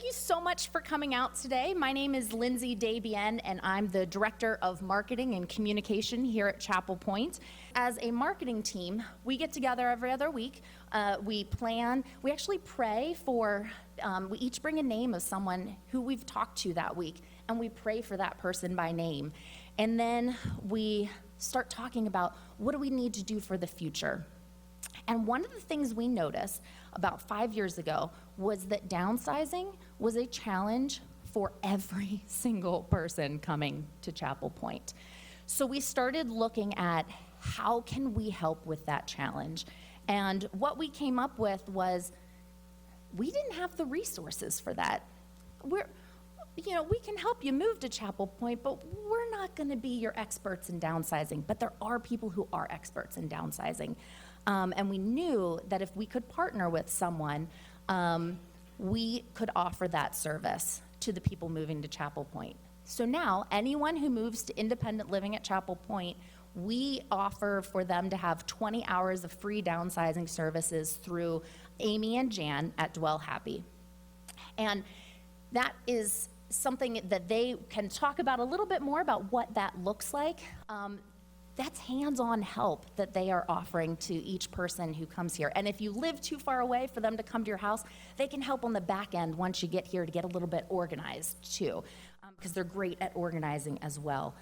you so much for coming out today. My name is Lindsay Dabian, and I'm the Director of Marketing and Communication here at Chapel Point. As a marketing team, we get together every other week. We actually pray for, we each bring a name of someone who we've talked to that week, and we pray for that person by name. And then we start talking about what do we need to do for the future. And one of the things we noticed about 5 years ago was that downsizing was a challenge for every single person coming to Chapel Point. So we started looking at how can we help with that challenge. And what we came up with was we didn't have the resources for that. We can help you move to Chapel Point, but we're not going to be your experts in downsizing. But there are people who are experts in downsizing. And we knew that if we could partner with someone, we could offer that service to the people moving to Chapel Point. So now, anyone who moves to independent living at Chapel Point, we offer for them to have 20 hours of free downsizing services through Amy and Jan at Dwell Happy. And that is something that they can talk about a little bit more about what that looks like. That's hands-on help that they are offering to each person who comes here. And if you live too far away for them to come to your house, they can help on the back end once you get here to get a little bit organized too, because they're great at organizing as well.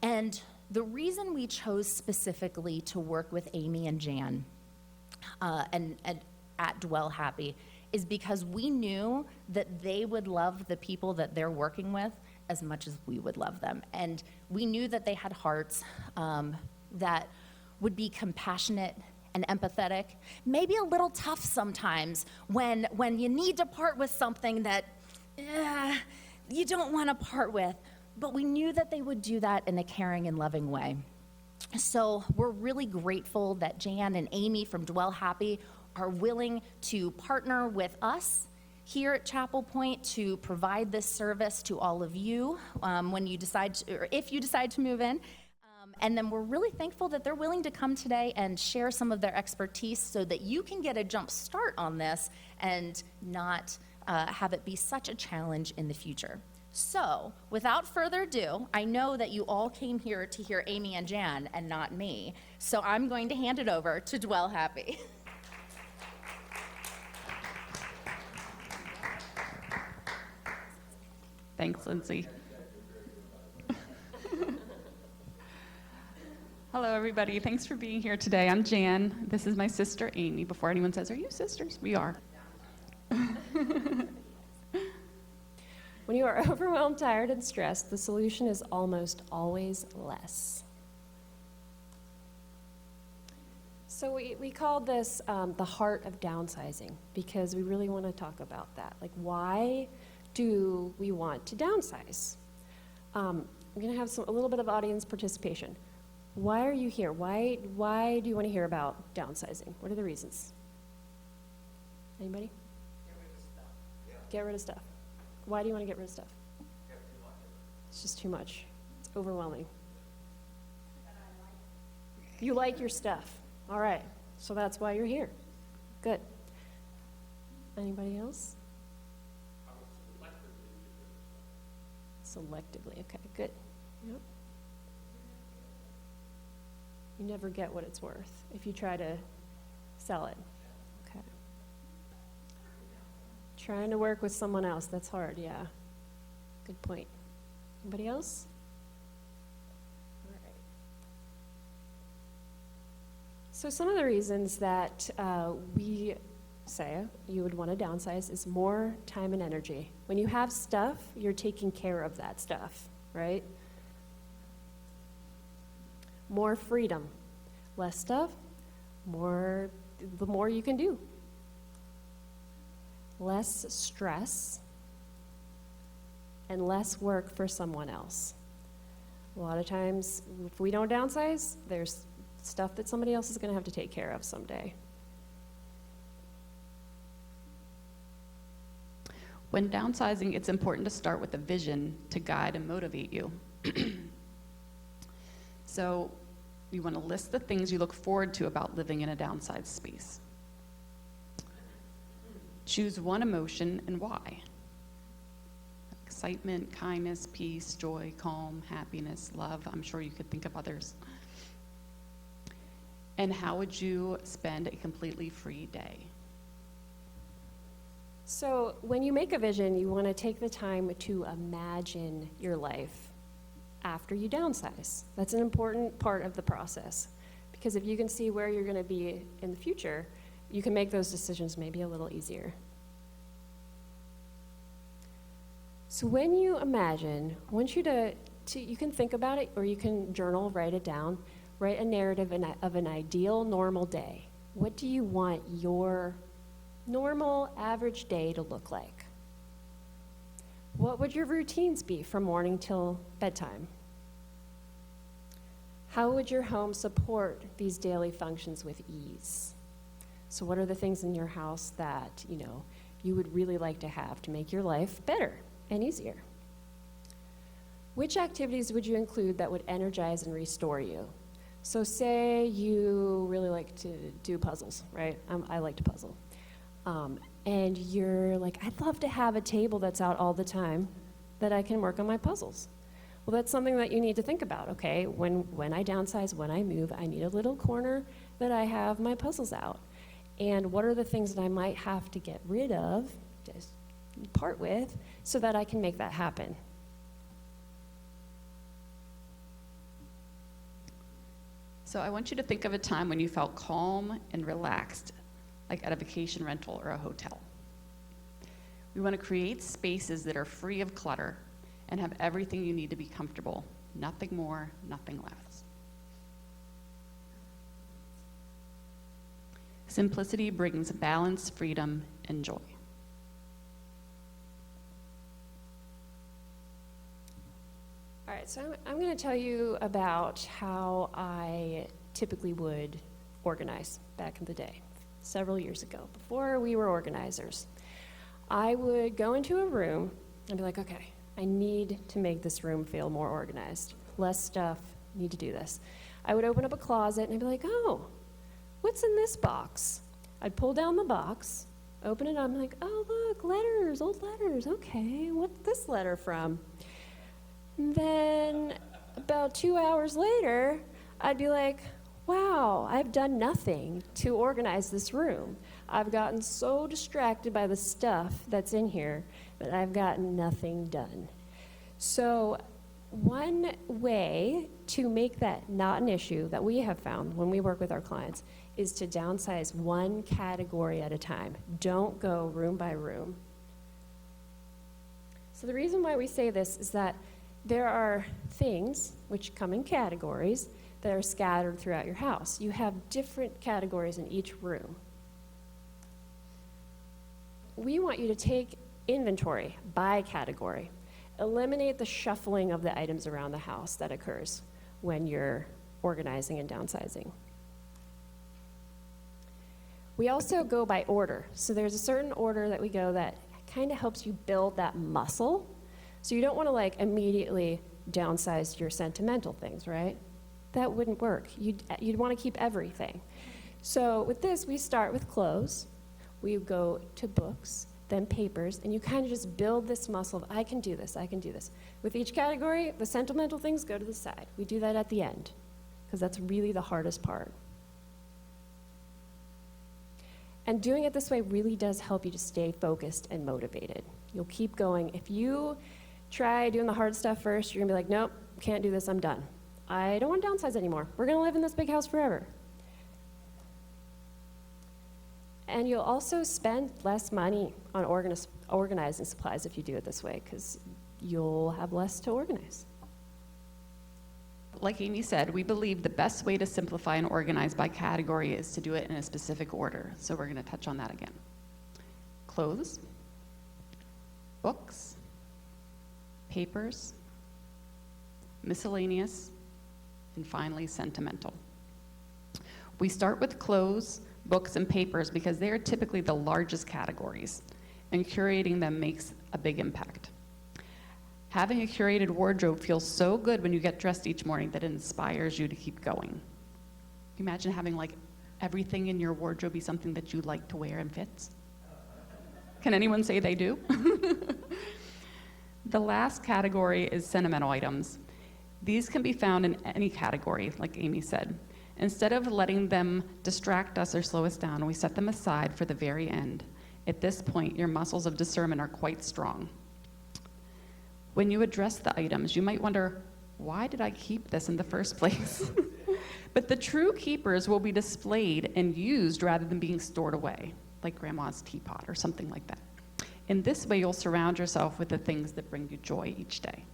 And the reason we chose specifically to work with Amy and Jan and at Dwell Happy is because we knew that they would love the people that they're working with as much as we would love them. And we knew that they had hearts that would be compassionate and empathetic, maybe a little tough sometimes when you need to part with something that you don't want to part with, but we knew that they would do that in a caring and loving way. So we're really grateful that Jan and Amy from Dwell Happy are willing to partner with us here at Chapel Point to provide this service to all of you when you decide to, or if you decide to move in. And then we're really thankful that they're willing to come today and share some of their expertise so that you can get a jump start on this and not have it be such a challenge in the future. So without further ado, I know that you all came here to hear Amy and Jan and not me, so I'm going to hand it over to Dwell Happy. Thanks, Lindsay. Hello, everybody. Thanks for being here today. I'm Jan. This is my sister, Amy. Before anyone says, are you sisters? We are. When you are overwhelmed, tired, and stressed, the solution is almost always less. So we called this the heart of downsizing because we really want to talk about that. Like, why do we want to downsize? I'm going to have a little bit of audience participation. Why are you here? Why do you want to hear about downsizing? What are the reasons? Anybody? Get rid of stuff. Why do you want to get rid of stuff? It's just too much. It's overwhelming. You like your stuff. All right. So that's why you're here. Good. Anybody else? Selectively. Okay, good. Yep. You never get what it's worth if you try to sell it. Okay. Trying to work with someone else, that's hard, yeah. Good point. Anybody else? All right. So some of the reasons that we say you would want to downsize is more time and energy. When you have stuff, you're taking care of that stuff, right? More freedom. Less stuff, the more you can do. Less stress and less work for someone else. A lot of times, if we don't downsize, there's stuff that somebody else is going to have to take care of someday. When downsizing, it's important to start with a vision to guide and motivate you. So you want to list the things you look forward to about living in a downsized space. Choose one emotion and why. excitement, kindness, peace, joy, calm, happiness, love. I'm sure you could think of others. And how would you spend a completely free day? So when you make a vision, you want to take the time to imagine your life after you downsize. That's an important part of the process, because if you can see where you're going to be in the future, you can make those decisions maybe a little easier. So when you imagine, I want you to you can think about it, or you can journal, write it down, write a narrative of an ideal normal day. What do you want your normal average day to look like? What would your routines be from morning till bedtime? How would your home support these daily functions with ease? So what are the things in your house that, you would really like to have to make your life better and easier? Which activities would you include that would energize and restore you? So say you really like to do puzzles, right? I like to puzzle. And you're like, I'd love to have a table that's out all the time that I can work on my puzzles. Well, that's something that you need to think about, okay? When I downsize, when I move, I need a little corner that I have my puzzles out. And what are the things that I might have to get rid of, just part with, so that I can make that happen? So I want you to think of a time when you felt calm and relaxed, like at a vacation rental or a hotel. We want to create spaces that are free of clutter and have everything you need to be comfortable. Nothing more, nothing less. Simplicity brings balance, freedom, and joy. All right, so I'm going to tell you about how I typically would organize back in the day, several years ago, before we were organizers. I would go into a room and be like, okay, I need to make this room feel more organized. Less stuff, need to do this. I would open up a closet and I'd be like, oh, what's in this box? I'd pull down the box, open it up, and I'm like, oh, look, letters, old letters. Okay, what's this letter from? And then about 2 hours later, I'd be like, wow, I've done nothing to organize this room. I've gotten so distracted by the stuff that's in here that I've gotten nothing done. So one way to make that not an issue that we have found when we work with our clients is to downsize one category at a time. Don't go room by room. So the reason why we say this is that there are things which come in categories that are scattered throughout your house. You have different categories in each room. We want you to take inventory by category. Eliminate the shuffling of the items around the house that occurs when you're organizing and downsizing. We also go by order. So there's a certain order that we go that kind of helps you build that muscle. So you don't want to immediately downsize your sentimental things, right? That wouldn't work. You'd want to keep everything. So with this, we start with clothes. We go to books, then papers, and you kind of just build this muscle of, I can do this, I can do this. With each category, the sentimental things go to the side. We do that at the end, because that's really the hardest part. And doing it this way really does help you to stay focused and motivated. You'll keep going. If you try doing the hard stuff first, you're gonna be like, nope, can't do this, I'm done. I don't want to downsize anymore. We're gonna live in this big house forever. And you'll also spend less money on organizing supplies if you do it this way, because you'll have less to organize. Like Amy said, we believe the best way to simplify and organize by category is to do it in a specific order. So we're going to touch on that again. Clothes, books, papers, miscellaneous, and finally sentimental. We start with clothes, books, and papers because they are typically the largest categories, and curating them makes a big impact. Having a curated wardrobe feels so good when you get dressed each morning that it inspires you to keep going. Can you imagine having everything in your wardrobe be something that you like to wear and fits? Can anyone say they do? The last category is sentimental items. These can be found in any category, like Amy said. Instead of letting them distract us or slow us down, we set them aside for the very end. At this point, your muscles of discernment are quite strong. When you address the items, you might wonder, why did I keep this in the first place? But the true keepers will be displayed and used rather than being stored away, like grandma's teapot or something like that. In this way, you'll surround yourself with the things that bring you joy each day.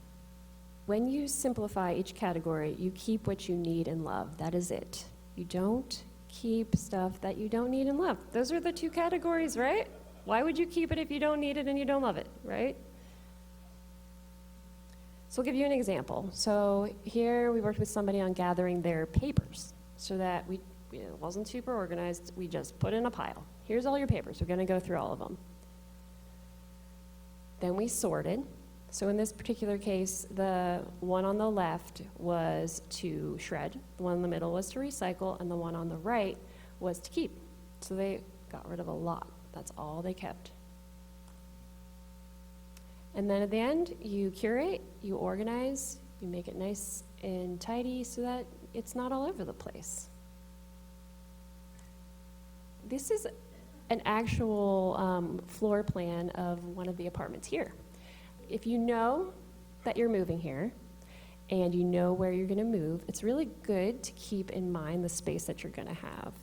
When you simplify each category, you keep what you need and love. That is it. You don't keep stuff that you don't need and love. Those are the two categories, right? Why would you keep it if you don't need it and you don't love it, right? So I'll give you an example. So here we worked with somebody on gathering their papers so that it wasn't super organized. We just put in a pile. Here's all your papers. We're going to go through all of them. Then we sorted. So in this particular case, the one on the left was to shred, the one in the middle was to recycle, and the one on the right was to keep. So they got rid of a lot. That's all they kept. And then at the end, you curate, you organize, you make it nice and tidy so that it's not all over the place. This is an actual floor plan of one of the apartments here. If you know that you're moving here and you know where you're going to move, it's really good to keep in mind the space that you're going to have.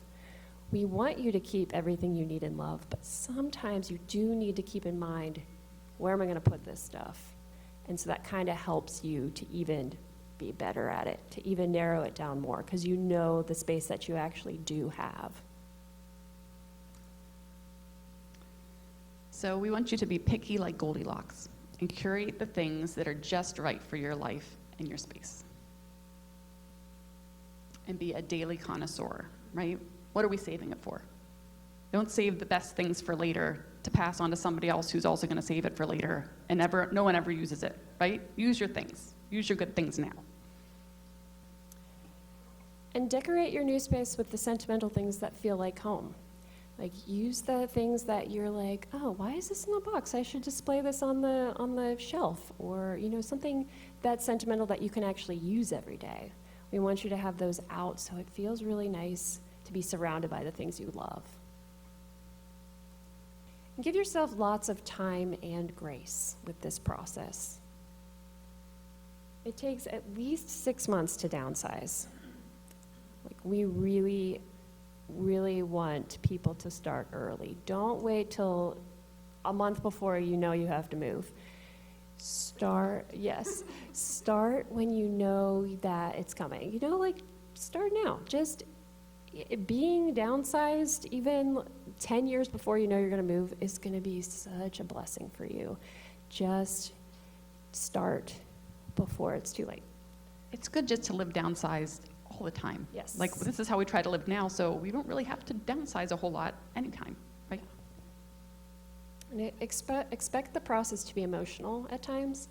We want you to keep everything you need and love, but sometimes you do need to keep in mind, where am I going to put this stuff? And so that kind of helps you to even be better at it, to even narrow it down more, because you know the space that you actually do have. So we want you to be picky like Goldilocks and curate the things that are just right for your life and your space. And be a daily connoisseur, right? What are we saving it for? Don't save the best things for later to pass on to somebody else who's also going to save it for later, and no one ever uses it, right? Use your things. Use your good things now. And decorate your new space with the sentimental things that feel like home. Like, use the things that you're like, oh, why is this in the box? I should display this on the shelf, or something that's sentimental that you can actually use every day. We want you to have those out so it feels really nice to be surrounded by the things you love. And give yourself lots of time and grace with this process. It takes at least 6 months to downsize. Like, we really want people to start early. Don't wait till a month before you know you have to move. Start when you know that it's coming. Start now. Just being downsized even 10 years before you know you're going to move is going to be such a blessing for you. Just start before it's too late. It's good just to live downsized all the time. Yes. Like, this is how we try to live now, so we don't really have to downsize a whole lot anytime, right? And expect the process to be emotional at times.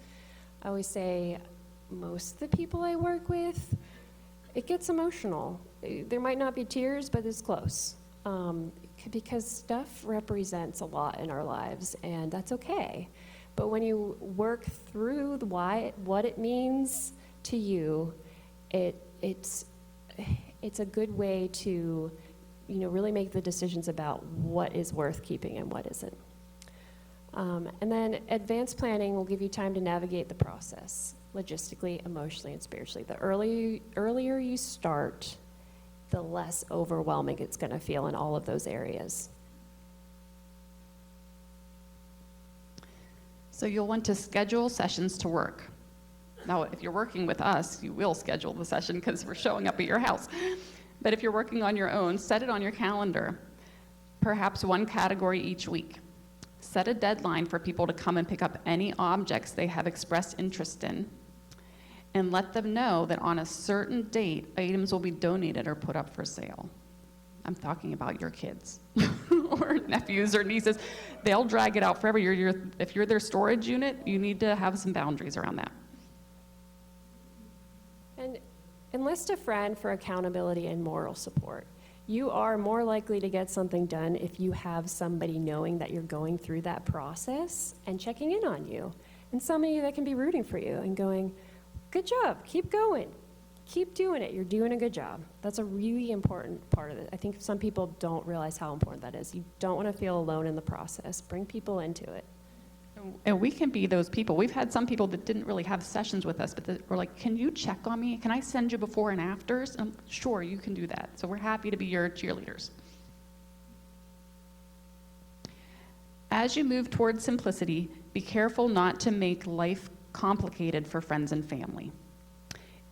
I always say, most of the people I work with, it gets emotional. There might not be tears, but it's close. Because stuff represents a lot in our lives, and that's okay. But when you work through what it means to you, it's a good way to, really make the decisions about what is worth keeping and what isn't. And then advanced planning will give you time to navigate the process, logistically, emotionally, and spiritually. The earlier you start, the less overwhelming it's going to feel in all of those areas. So you'll want to schedule sessions to work. Now, if you're working with us, you will schedule the session because we're showing up at your house. But if you're working on your own, set it on your calendar, perhaps one category each week. Set a deadline for people to come and pick up any objects they have expressed interest in, and let them know that on a certain date, items will be donated or put up for sale. I'm talking about your kids or nephews or nieces. They'll drag it out forever. If you're their storage unit, you need to have some boundaries around that. And enlist a friend for accountability and moral support. You are more likely to get something done if you have somebody knowing that you're going through that process and checking in on you. and some of you that can be rooting for you and going, good job, keep going, keep doing it, you're doing a good job. That's a really important part of it. I think some people don't realize how important that is. You don't want to feel alone in the process. Bring people into it. And we can be those people. We've had some people that didn't really have sessions with us, but that were like, can you check on me? Can I send you before and afters? Sure, you can do that. So we're happy to be your cheerleaders. As you move towards simplicity, be careful not to make life complicated for friends and family.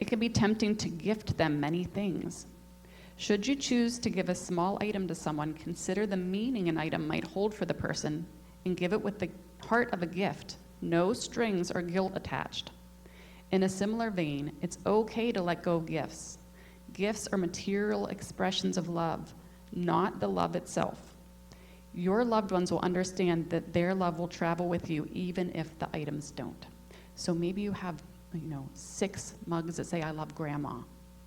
It can be tempting to gift them many things. Should you choose to give a small item to someone, consider the meaning an item might hold for the person and give it with the heart of a gift, no strings or guilt attached. In a similar vein, it's okay to let go of gifts. Gifts are material expressions of love, not the love itself. Your loved ones will understand that their love will travel with you even if the items don't. So maybe you have, 6 mugs that say, I love grandma,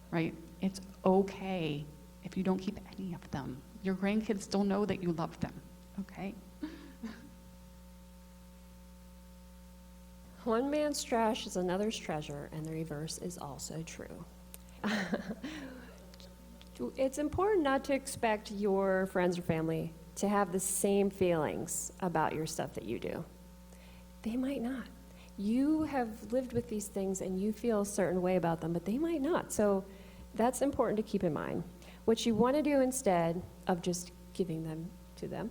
right? It's okay if you don't keep any of them. Your grandkids still know that you love them, okay? One man's trash is another's treasure, and the reverse is also true. It's important not to expect your friends or family to have the same feelings about your stuff that you do. They might not. You have lived with these things and you feel a certain way about them, but they might not. So that's important to keep in mind. What you want to do instead of just giving them to them,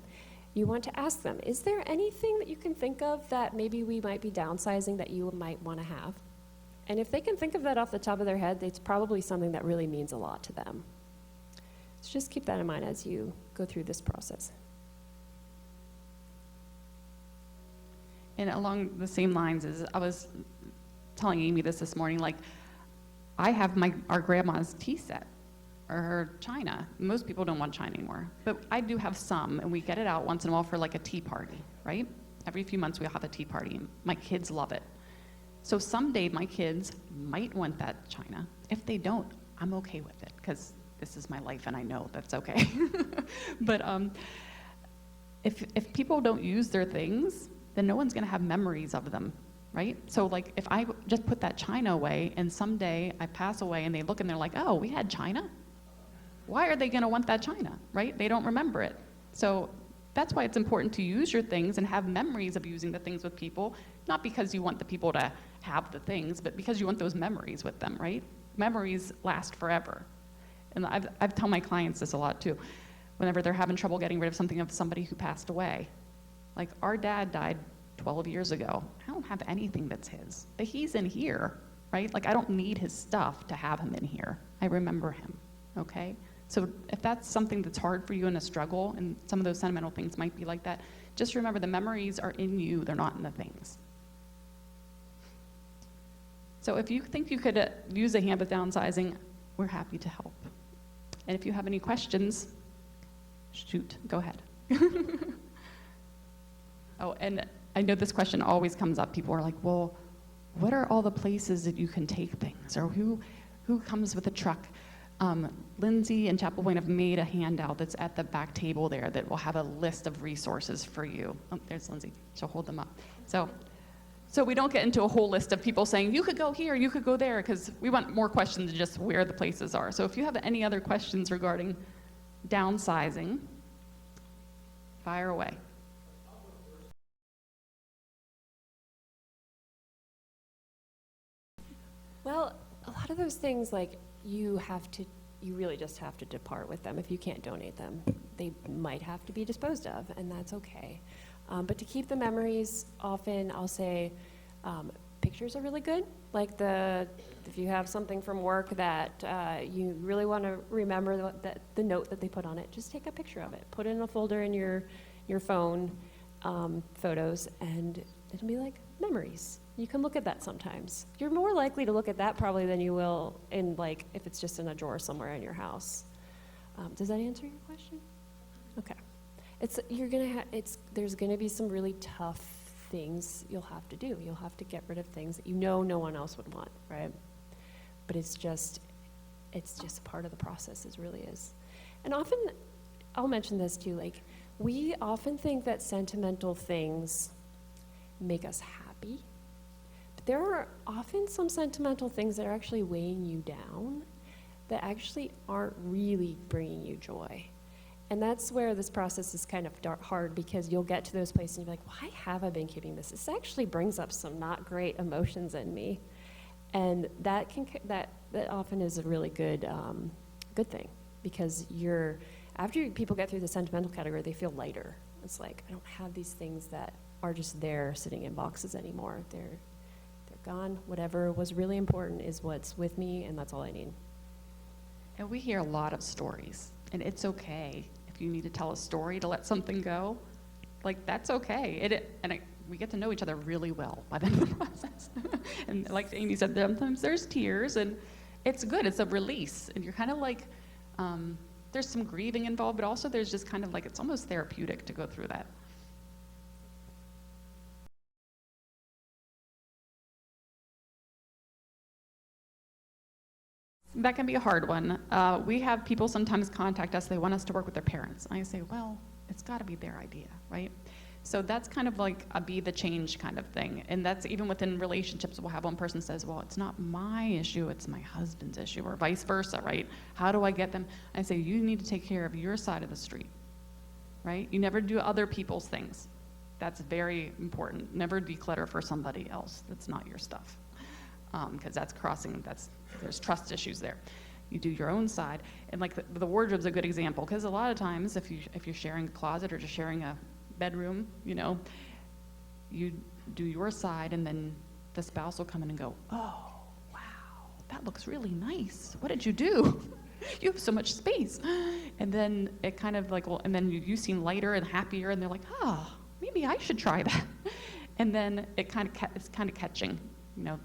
you want to ask them, is there anything that you can think of that maybe we might be downsizing that you might want to have? And if they can think of that off the top of their head, it's probably something that really means a lot to them. So just keep that in mind as you go through this process. And along the same lines as I was telling Amy this morning, like I have our grandma's tea set or her china. Most people don't want china anymore, but I do have some, and we get it out once in a while for like a tea party, right? Every few months we'll have a tea party. My kids love it. So someday my kids might want that china. If they don't, I'm okay with it because this is my life and I know that's okay. But if people don't use their things, then no one's gonna have memories of them, right? So like if I just put that china away and someday I pass away and they look and they're like, oh, we had china? Why are they gonna want that china, right? They don't remember it. So that's why it's important to use your things and have memories of using the things with people, not because you want the people to have the things, but because you want those memories with them, right? Memories last forever. And I've told my clients this a lot too, whenever they're having trouble getting rid of something of somebody who passed away. Like our dad died 12 years ago. I don't have anything that's his, but he's in here, right? Like I don't need his stuff to have him in here. I remember him, okay? So if that's something that's hard for you in a struggle, and some of those sentimental things might be like that, just remember the memories are in you, they're not in the things. So if you think you could use a hand with downsizing, we're happy to help. And if you have any questions, shoot, go ahead. Oh, and I know this question always comes up. People are like, well, what are all the places that you can take things? Or who comes with a truck? Lindsay and Chapel Point have made a handout that's at the back table there that will have a list of resources for you. Oh, there's Lindsay. She'll hold them up. So we don't get into a whole list of people saying, you could go here, you could go there, because we want more questions than just where the places are. So if you have any other questions regarding downsizing, fire away. Well, a lot of those things, like you really just have to depart with them. If you can't donate them, they might have to be disposed of, and that's okay. But to keep the memories, often I'll say pictures are really good. Like if you have something from work that you really want to remember the note that they put on it, just take a picture of it. Put it in a folder in your phone, photos, and it'll be like memories. You can look at that sometimes. You're more likely to look at that probably than you will in if it's just in a drawer somewhere in your house. Does that answer your question? Okay. There's gonna be some really tough things you'll have to do. You'll have to get rid of things that no one else would want, right? But it's just a part of the process, it really is. And often, I'll mention this too, we often think that sentimental things make us happy, there are often some sentimental things that are actually weighing you down that actually aren't really bringing you joy. And that's where this process is kind of hard, because you'll get to those places and you're like, why have I been keeping this? This actually brings up some not great emotions in me. And that often is a really good thing, because after people get through the sentimental category, they feel lighter. It's like, I don't have these things that are just there sitting in boxes anymore. They're gone. Whatever was really important is what's with me, and that's all I need. And we hear a lot of stories, and it's okay if you need to tell a story to let something go. Like, that's okay. We get to know each other really well by the end of the process. And like Amy said, sometimes there's tears, and it's good. It's a release, and you're kind of like, there's some grieving involved, but also there's just kind of like, it's almost therapeutic to go through that. That can be a hard one. We have people sometimes contact us, they want us to work with their parents. I say, well, it's got to be their idea, right? So that's kind of like a be the change kind of thing. And that's even within relationships, we'll have one person says, well, it's not my issue, it's my husband's issue, or vice versa, right? How do I get them? I say, you need to take care of your side of the street, right? You never do other people's things. That's very important. Never declutter for somebody else. That's not your stuff. Because there's trust issues there. You do your own side. And like the wardrobe's a good example, because a lot of times if you're sharing a closet or just sharing a bedroom, you do your side, and then the spouse will come in and go, oh, wow, that looks really nice. What did you do? You have so much space. And then it kind of like, and then you seem lighter and happier, and they're like, maybe I should try that. And then it's kind of catching.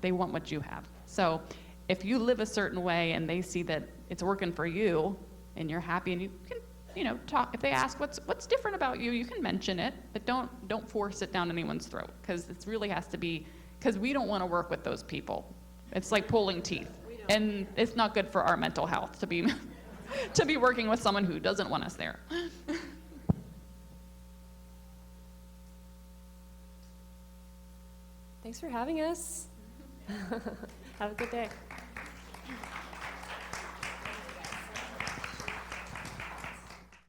They want what you have. So if you live a certain way and they see that it's working for you and you're happy, and you can, talk, if they ask what's different about you, you can mention it, but don't force it down anyone's throat, because it really has to be, because we don't want to work with those people. It's like pulling teeth, and it's not good for our mental health to be to be working with someone who doesn't want us there. Thanks for having us. Have a good day.